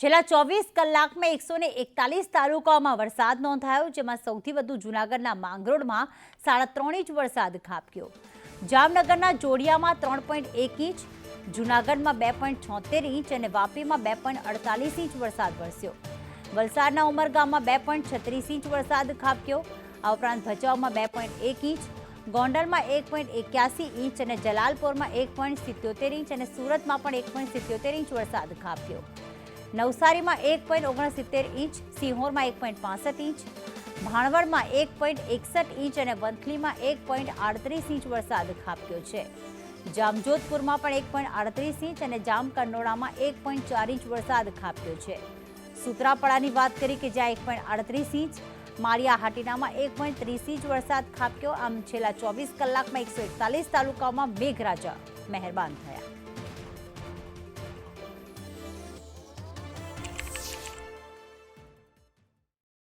છેલ્લા 24 કલાકમાં 141 તાલુકાઓમાં વરસાદ નોંધાયો, જેમાં સૌથી વધુ જૂનાગઢના માંગરોળમાં 3.5 ઇંચ વરસાદ ખાબક્યો. જામનગરના જોડિયામાં 3.1 ઇંચ, જૂનાગઢમાં 2.76 ઇંચ અને વાપીમાં 2.48 ઇંચ વરસાદ વરસ્યો. વલસાડના ઉમરગામમાં 2.36 ઇંચ વરસાદ ખાબક્યો. આ ઉપરાંત ભચાઉમાં 2.1 ઇંચ, ગોંડલમાં 1.81 ઇંચ અને જલાલપોરમાં 1.77 ઇંચ અને સુરતમાં પણ 1.77 ઇંચ વરસાદ ખાબક્યો. નવસારીમાં 1.69 ઇંચ, સિહોરમાં 1.65 ઇંચ, ભાણવડમાં 1.61 ઇંચ અને વંથલીમાં 1.38 ઇંચ વરસાદ ખાબક્યો છે. જામજોધપુરમાં પણ 1.38 ઇંચ અને જામકંડોળામાં 1.4 ઇંચ વરસાદ ખાબક્યો છે. સૂત્રાપાડાની વાત કરી કે જ્યાં 1.38 ઇંચ, માળિયા હાટીનામાં 1.30 ઇંચ વરસાદ ખાબક્યો. આમ છેલ્લા 24 કલાકમાં 141 તાલુકાઓમાં મેઘરાજા મહેરબાન થયા.